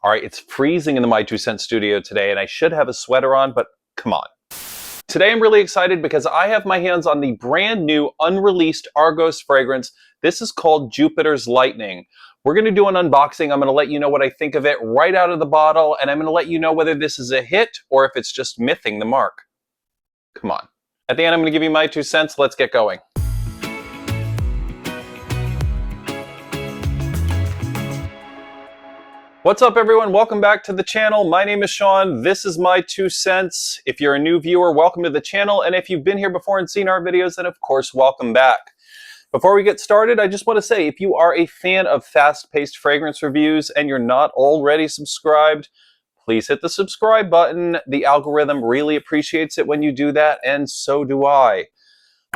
All right, it's freezing in the My Two Cents studio today, and I should have a sweater on, but come on. Today I'm really excited because I have my hands on the brand new unreleased Argos fragrance. This is called Jupiter's Lightning. We're going to do an unboxing. I'm going to let you know what I think of it right out of the bottle, and I'm going to let you know whether this is a hit or if it's just missing the mark. Come on. At the end, I'm going to give you my 2 cents. Let's get going. What's up, everyone? Welcome back to the channel. My name is Sean. This is my 2 cents. If you're a new viewer, welcome to the channel. And if you've been here before and seen our videos, then of course, welcome back. Before we get started, I just want to say, if you are a fan of fast-paced fragrance reviews and you're not already subscribed, please hit the subscribe button. The algorithm really appreciates it when you do that, and so do I.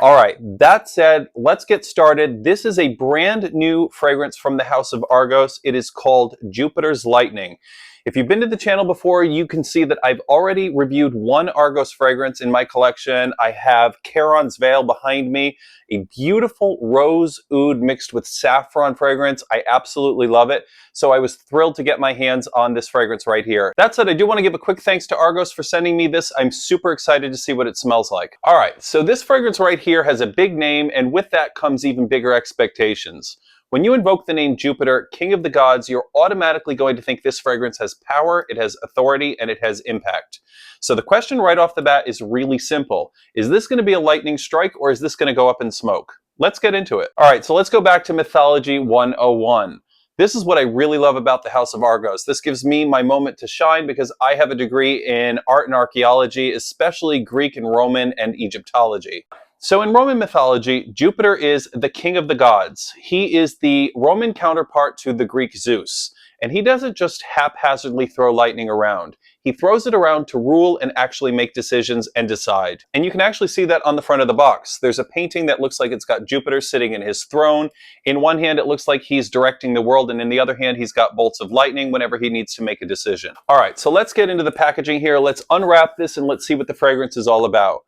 All right, that said, let's get started. This is a brand new fragrance from the house of Argos. It is called Jupiter's Lightning. If you've been to the channel before, you can see that I've already reviewed one Argos fragrance in my collection. I have Charon's Veil behind me, a beautiful rose oud mixed with saffron fragrance. I absolutely love it. So I was thrilled to get my hands on this fragrance right here. That said, I do want to give a quick thanks to Argos for sending me this. I'm super excited to see what it smells like. All right, so this fragrance right here has a big name, and with that comes even bigger expectations. When you invoke the name Jupiter, King of the Gods, you're automatically going to think this fragrance has power, it has authority, and it has impact. So the question right off the bat is really simple. Is this going to be a lightning strike, or is this going to go up in smoke? Let's get into it. All right, so let's go back to Mythology 101. This is what I really love about the House of Argos. This gives me my moment to shine because I have a degree in art and archaeology, especially Greek and Roman and Egyptology. So in Roman mythology, Jupiter is the king of the gods. He is the Roman counterpart to the Greek Zeus. And he doesn't just haphazardly throw lightning around. He throws it around to rule and actually make decisions and decide. And you can actually see that on the front of the box. There's a painting that looks like it's got Jupiter sitting in his throne. In one hand, it looks like he's directing the world, and in the other hand, he's got bolts of lightning whenever he needs to make a decision. All right, so let's get into the packaging here. Let's unwrap this and let's see what the fragrance is all about.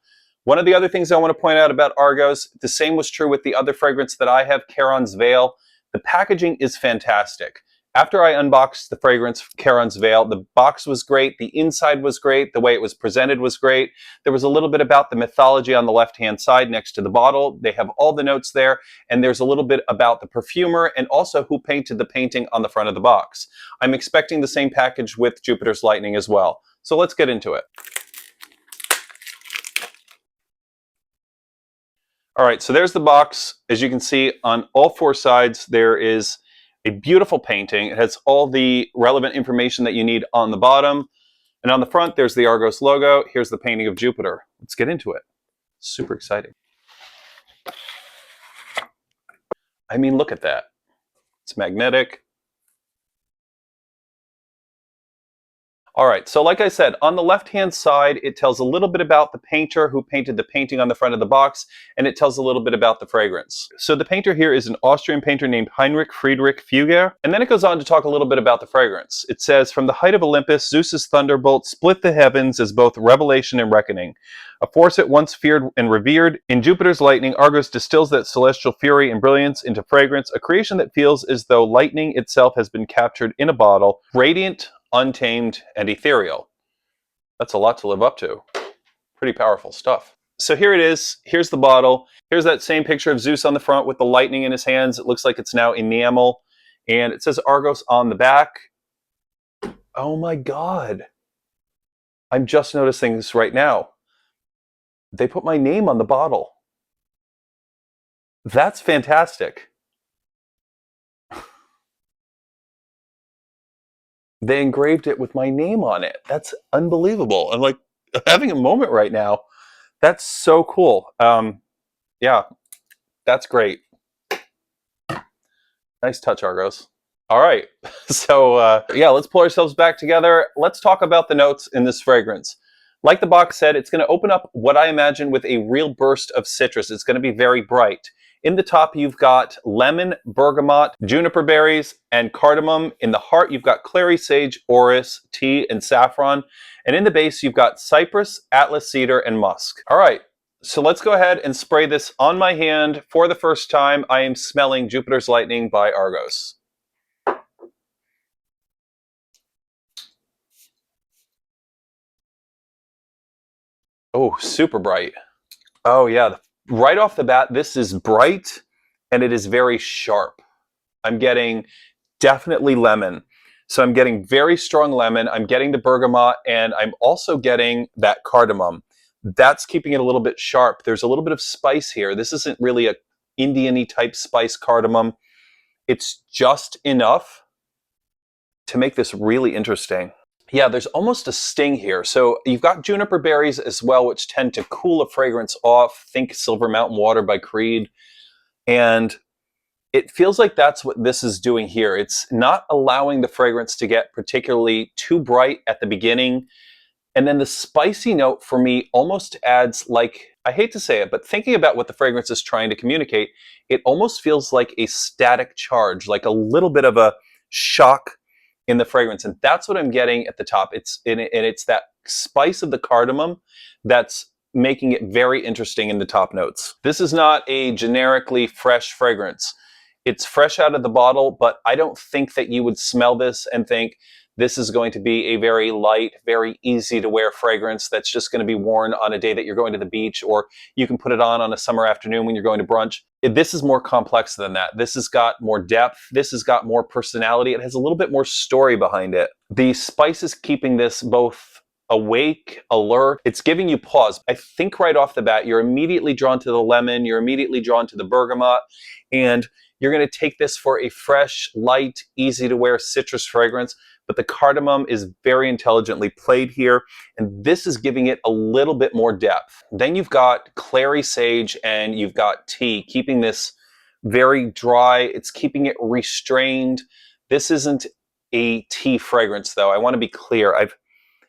One of the other things I want to point out about Argos, the same was true with the other fragrance that I have, Charon's Veil. The packaging is fantastic. After I unboxed the fragrance, Charon's Veil, the box was great, the inside was great, the way it was presented was great. There was a little bit about the mythology on the left-hand side next to the bottle. They have all the notes there, and there's a little bit about the perfumer and also who painted the painting on the front of the box. I'm expecting the same package with Jupiter's Lightning as well. So let's get into it. All right, so there's the box. As you can see, on all four sides, there is a beautiful painting. It has all the relevant information that you need on the bottom. And on the front, there's the Argos logo. Here's the painting of Jupiter. Let's get into it. Super exciting. I mean, look at that. It's magnetic. All right, so like I said, on the left-hand side, it tells a little bit about the painter who painted the painting on the front of the box, and it tells a little bit about the fragrance. So the painter here is an Austrian painter named Heinrich Friedrich Fugger, and then it goes on to talk a little bit about the fragrance. It says, from the height of Olympus, Zeus's thunderbolt split the heavens as both revelation and reckoning. A force at once feared and revered, in Jupiter's lightning, Argos distills that celestial fury and brilliance into fragrance, a creation that feels as though lightning itself has been captured in a bottle, radiant, untamed, and ethereal. That's a lot to live up to. Pretty powerful stuff. So here it is. Here's the bottle. Here's that same picture of Zeus on the front with the lightning in his hands. It looks like it's now enamel. And it says Argos on the back. Oh my God. I'm just noticing this right now. They put my name on the bottle. That's fantastic. They engraved it with my name on it. That's unbelievable. I'm like having a moment right now. That's so cool. Yeah, that's great. Nice touch, Argos. All right, so yeah, let's pull ourselves back together. Let's talk about the notes in this fragrance. Like the box said, it's going to open up what I imagine with a real burst of citrus. It's going to be very bright. In the top, you've got lemon, bergamot, juniper berries, and cardamom. In the heart, you've got clary sage, orris, tea, and saffron. And in the base, you've got cypress, atlas cedar, and musk. All right, so let's go ahead and spray this on my hand. For the first time, I am smelling Jupiter's Lightning by Argos. Oh, super bright. Oh yeah, right off the bat, this is bright and it is very sharp. I'm getting definitely lemon. So I'm getting very strong lemon. I'm getting the bergamot, and I'm also getting that cardamom. That's keeping it a little bit sharp. There's a little bit of spice here. This isn't really a Indian-y type spice cardamom. It's just enough to make this really interesting. Yeah, there's almost a sting here. So you've got juniper berries as well, which tend to cool a fragrance off. Think Silver Mountain Water by Creed. And it feels like that's what this is doing here. It's not allowing the fragrance to get particularly too bright at the beginning. And then the spicy note for me almost adds, like, I hate to say it, but thinking about what the fragrance is trying to communicate, it almost feels like a static charge, like a little bit of a shock in the fragrance. And that's what I'm getting at the top. And it's that spice of the cardamom that's making it very interesting in the top notes. This is not a generically fresh fragrance. It's fresh out of the bottle, but I don't think that you would smell this and think this is going to be a very light, very easy to wear fragrance that's just going to be worn on a day that you're going to the beach, or you can put it on a summer afternoon when you're going to brunch. This is more complex than that. This has got more depth. This has got more personality. It has a little bit more story behind it. The spice is keeping this both awake, alert. It's giving you pause. I think right off the bat, you're immediately drawn to the lemon. You're immediately drawn to the bergamot. And you're going to take this for a fresh, light, easy to wear citrus fragrance. But the cardamom is very intelligently played here, and this is giving it a little bit more depth. Then you've got clary sage and you've got tea, keeping this very dry. It's keeping it restrained. This isn't a tea fragrance, though. I want to be clear. I've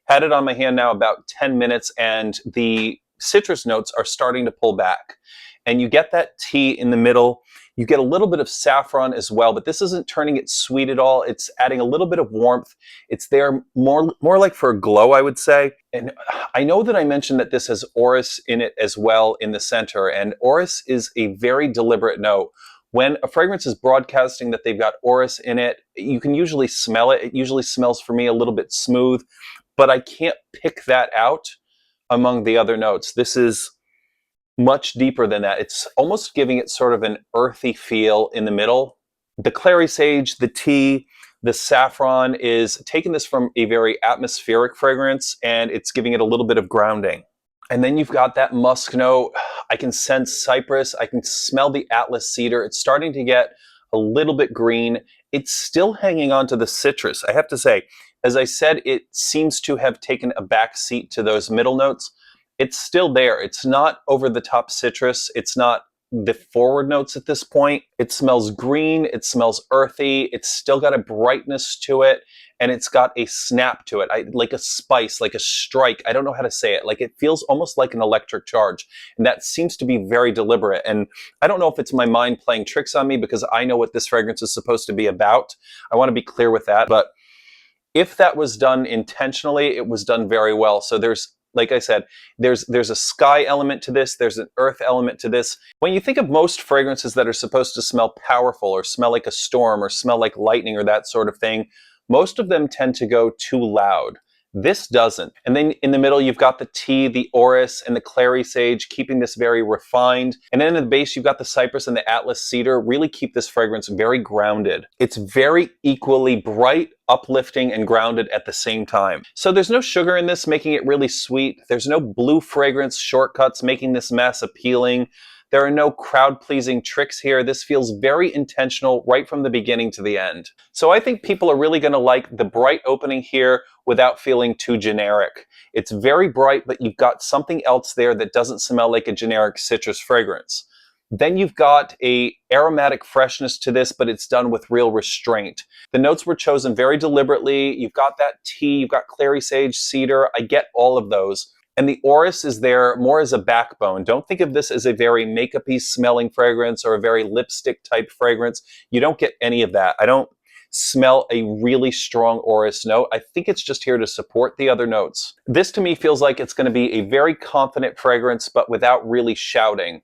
had it on my hand now about 10 minutes, and the citrus notes are starting to pull back. And you get that tea in the middle. You get a little bit of saffron as well, but this isn't turning it sweet at all. It's adding a little bit of warmth. It's there more like for a glow, I would say. And I know that I mentioned that this has orris in it as well in the center, and orris is a very deliberate note. When a fragrance is broadcasting that they've got orris in it, you can usually smell it. It usually smells for me a little bit smooth, but I can't pick that out among the other notes. This is much deeper than that. It's almost giving it sort of an earthy feel in the middle. The clary sage, the tea, the saffron is taking this from a very atmospheric fragrance, and it's giving it a little bit of grounding. And then you've got that musk note. I can sense cypress. I can smell the Atlas cedar. It's starting to get a little bit green. It's still hanging on to the citrus, I have to say. As I said, it seems to have taken a back seat to those middle notes. It's still there. It's not over the top citrus. It's not the forward notes at this point. It smells green. It smells earthy. It's still got a brightness to it, and it's got a snap to it, like a spice, like a strike. I don't know how to say it. Like, it feels almost like an electric charge, and that seems to be very deliberate. And I don't know if it's my mind playing tricks on me, because I know what this fragrance is supposed to be about. I want to be clear with that. But if that was done intentionally, it was done very well. So there's, like I said, there's a sky element to this. There's an earth element to this. When you think of most fragrances that are supposed to smell powerful or smell like a storm or smell like lightning or that sort of thing, most of them tend to go too loud. This doesn't. And then in the middle, you've got the tea, the orris, and the clary sage, keeping this very refined. And then in the base, you've got the cypress and the Atlas cedar, really keep this fragrance very grounded. It's very equally bright, uplifting, and grounded at the same time. So there's no sugar in this, making it really sweet. There's no blue fragrance shortcuts, making this mass appealing. There are no crowd-pleasing tricks here. This feels very intentional right from the beginning to the end. So I think people are really going to like the bright opening here without feeling too generic. It's very bright, but you've got something else there that doesn't smell like a generic citrus fragrance. Then you've got a aromatic freshness to this, but it's done with real restraint. The notes were chosen very deliberately. You've got that tea, you've got clary sage, cedar. I get all of those. And the orris is there more as a backbone. Don't think of this as a very makeup-y smelling fragrance or a very lipstick type fragrance. You don't get any of that. I don't smell a really strong orris note. I think it's just here to support the other notes. This to me feels like it's going to be a very confident fragrance, but without really shouting.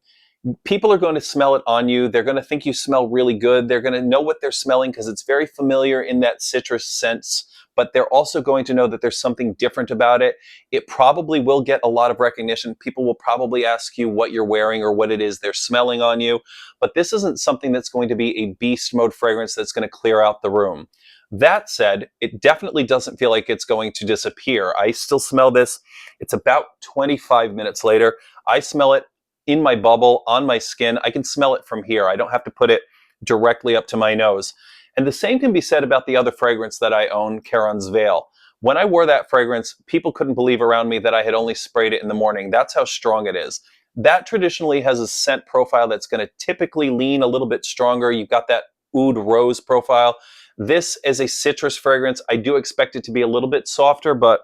People are going to smell it on you. They're going to think you smell really good. They're going to know what they're smelling because it's very familiar in that citrus sense, but they're also going to know that there's something different about it. It probably will get a lot of recognition. People will probably ask you what you're wearing or what it is they're smelling on you, but this isn't something that's going to be a beast mode fragrance that's going to clear out the room. That said, it definitely doesn't feel like it's going to disappear. I still smell this. It's about 25 minutes later. I smell it in my bubble, on my skin. I can smell it from here. I don't have to put it directly up to my nose. And the same can be said about the other fragrance that I own, Charon's Veil. When I wore that fragrance, people couldn't believe around me that I had only sprayed it in the morning. That's how strong it is. That traditionally has a scent profile that's going to typically lean a little bit stronger. You've got that oud rose profile. This is a citrus fragrance. I do expect it to be a little bit softer, but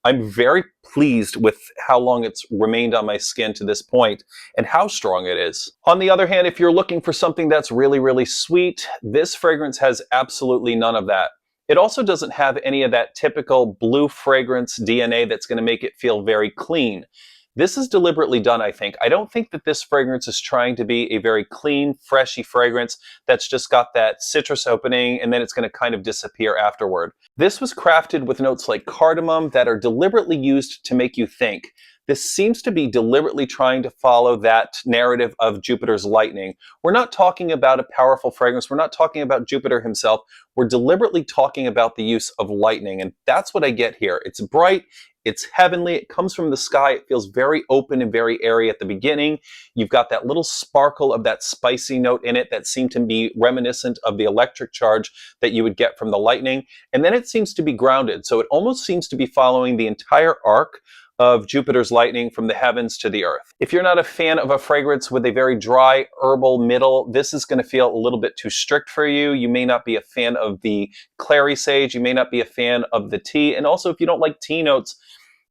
I'm very pleased with how long it's remained on my skin to this point and how strong it is. On the other hand, if you're looking for something that's really, really sweet, this fragrance has absolutely none of that. It also doesn't have any of that typical blue fragrance DNA that's going to make it feel very clean. This is deliberately done, I think. I don't think that this fragrance is trying to be a very clean, freshy fragrance that's just got that citrus opening and then it's going to kind of disappear afterward. This was crafted with notes like cardamom that are deliberately used to make you think. This seems to be deliberately trying to follow that narrative of Jupiter's lightning. We're not talking about a powerful fragrance. We're not talking about Jupiter himself. We're deliberately talking about the use of lightning, and that's what I get here. It's bright. It's heavenly. It comes from the sky. It feels very open and very airy at the beginning. You've got that little sparkle of that spicy note in it that seemed to be reminiscent of the electric charge that you would get from the lightning. And then it seems to be grounded. So it almost seems to be following the entire arc of Jupiter's lightning from the heavens to the earth. If you're not a fan of a fragrance with a very dry herbal middle, this is going to feel a little bit too strict for you. You may not be a fan of the clary sage. You may not be a fan of the tea. And also, if you don't like tea notes,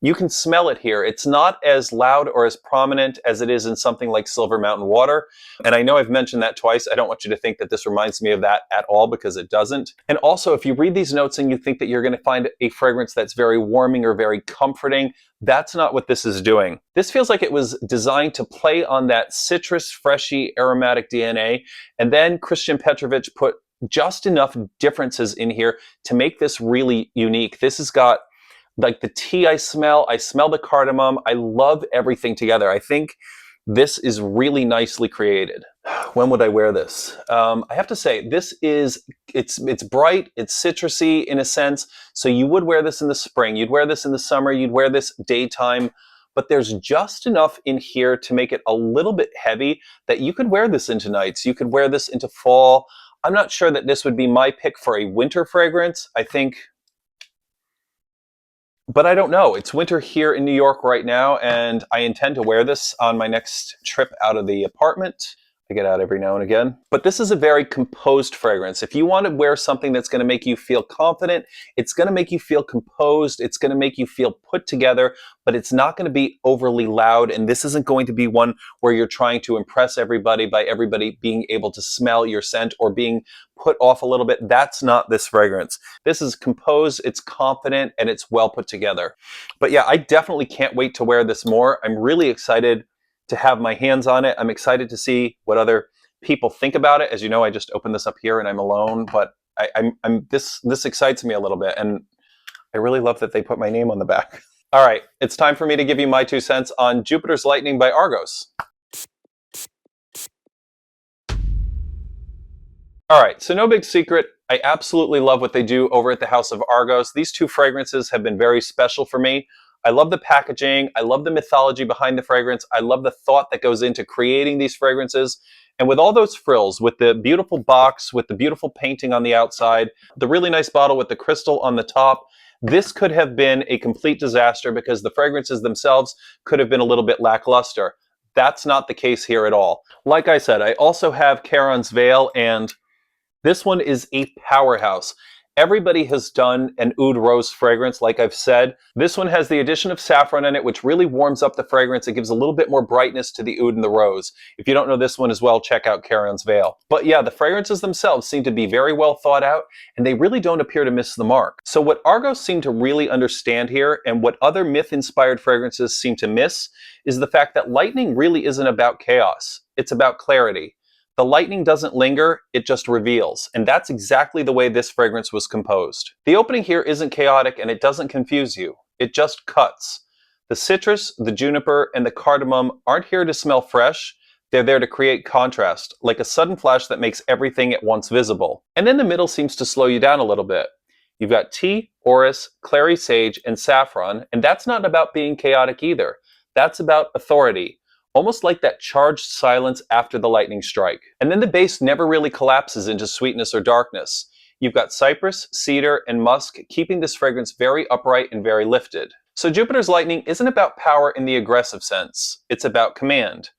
you can smell it here. It's not as loud or as prominent as it is in something like Silver Mountain Water. And I know I've mentioned that twice. I don't want you to think that this reminds me of that at all, because it doesn't. And also, if you read these notes and you think that you're going to find a fragrance that's very warming or very comforting, that's not what this is doing. This feels like it was designed to play on that citrus, freshy, aromatic DNA. And then Christian Petrovich put just enough differences in here to make this really unique. This has got like the tea I smell the cardamom. I love everything together. I think this is really nicely created. When would I wear this? I have to say, it's bright, it's citrusy in a sense. So you would wear this in the spring, you'd wear this in the summer, you'd wear this daytime, but there's just enough in here to make it a little bit heavy that you could wear this into nights. You could wear this into fall. I'm not sure that this would be my pick for a winter fragrance. But I don't know. It's winter here in New York right now, and I intend to wear this on my next trip out of the apartment. I get out every now and again. But this is a very composed fragrance. If you want to wear something that's going to make you feel confident, it's going to make you feel composed, it's going to make you feel put together, but it's not going to be overly loud, and this isn't going to be one where you're trying to impress everybody by everybody being able to smell your scent or being put off a little bit. That's not this fragrance. This is composed, it's confident, and it's well put together. But yeah, I definitely can't wait to wear this more. I'm really excited to have my hands on it. I'm excited to see what other people think about it. As you know, I just opened this up here and I'm alone, but this excites me a little bit, and I really love that they put my name on the back. All right, it's time for me to give you my 2 cents on Jupiter's Lightning by Argos. All right, so no big secret, I absolutely love what they do over at the House of Argos. These 2 fragrances have been very special for me. I love the packaging. I love the mythology behind the fragrance. I love the thought that goes into creating these fragrances. And with all those frills, with the beautiful box, with the beautiful painting on the outside, the really nice bottle with the crystal on the top, this could have been a complete disaster because the fragrances themselves could have been a little bit lackluster. That's not the case here at all. Like I said, I also have Charon's Veil, and this one is a powerhouse. Everybody has done an oud rose fragrance, like I've said. This one has the addition of saffron in it, which really warms up the fragrance. It gives a little bit more brightness to the oud and the rose. If you don't know this one as well, check out Charon's Veil. But yeah, the fragrances themselves seem to be very well thought out, and they really don't appear to miss the mark. So what Argos seem to really understand here, and what other myth-inspired fragrances seem to miss, is the fact that lightning really isn't about chaos. It's about clarity. The lightning doesn't linger, it just reveals. And that's exactly the way this fragrance was composed. The opening here isn't chaotic and it doesn't confuse you. It just cuts. The citrus, the juniper, and the cardamom aren't here to smell fresh. They're there to create contrast, like a sudden flash that makes everything at once visible. And then the middle seems to slow you down a little bit. You've got tea, orris, clary sage, and saffron, and that's not about being chaotic either. That's about authority, almost like that charged silence after the lightning strike. And then the base never really collapses into sweetness or darkness. You've got cypress, cedar, and musk, keeping this fragrance very upright and very lifted. So Jupiter's lightning isn't about power in the aggressive sense. It's about command.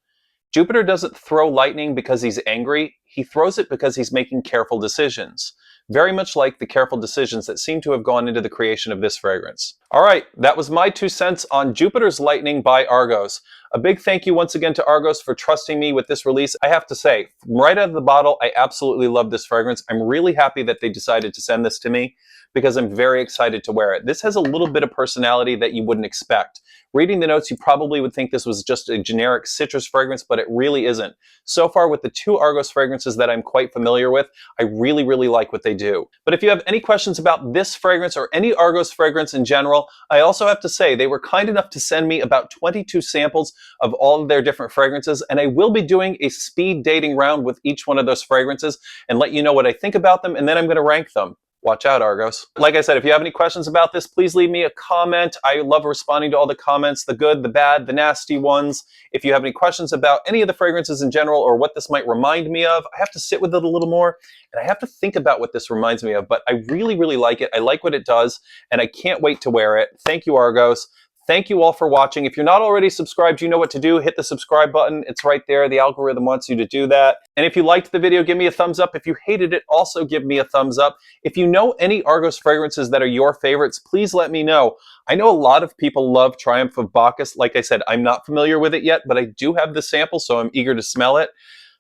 Jupiter doesn't throw lightning because he's angry. He throws it because he's making careful decisions. Very much like the careful decisions that seem to have gone into the creation of this fragrance. All right, that was my 2 cents on Jupiter's Lightning by Argos. A big thank you once again to Argos for trusting me with this release. I have to say, right out of the bottle, I absolutely love this fragrance. I'm really happy that they decided to send this to me because I'm very excited to wear it. This has a little bit of personality that you wouldn't expect. Reading the notes, you probably would think this was just a generic citrus fragrance, but it really isn't. So far, with the 2 Argos fragrances that I'm quite familiar with, I really, really like what they do. But if you have any questions about this fragrance or any Argos fragrance in general, I also have to say they were kind enough to send me about 22 samples of all of their different fragrances, and I will be doing a speed dating round with each one of those fragrances and let you know what I think about them, and then I'm going to rank them. Watch out, Argos. Like I said, if you have any questions about this, please leave me a comment. I love responding to all the comments, the good, the bad, the nasty ones. If you have any questions about any of the fragrances in general or what this might remind me of, I have to sit with it a little more and I have to think about what this reminds me of, but I really, really like it. I like what it does and I can't wait to wear it. Thank you, Argos. Thank you all for watching. If you're not already subscribed, you know what to do. Hit the subscribe button. It's right there. The algorithm wants you to do that. And if you liked the video, give me a thumbs up. If you hated it, also give me a thumbs up. If you know any Argos fragrances that are your favorites, please let me know. I know a lot of people love Triumph of Bacchus. Like I said, I'm not familiar with it yet, but I do have the sample, so I'm eager to smell it.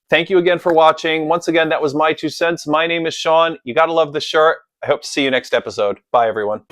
Thank you again for watching. Once again, that was my 2 cents. My name is Sean. You gotta love the shirt. I hope to see you next episode. Bye, everyone.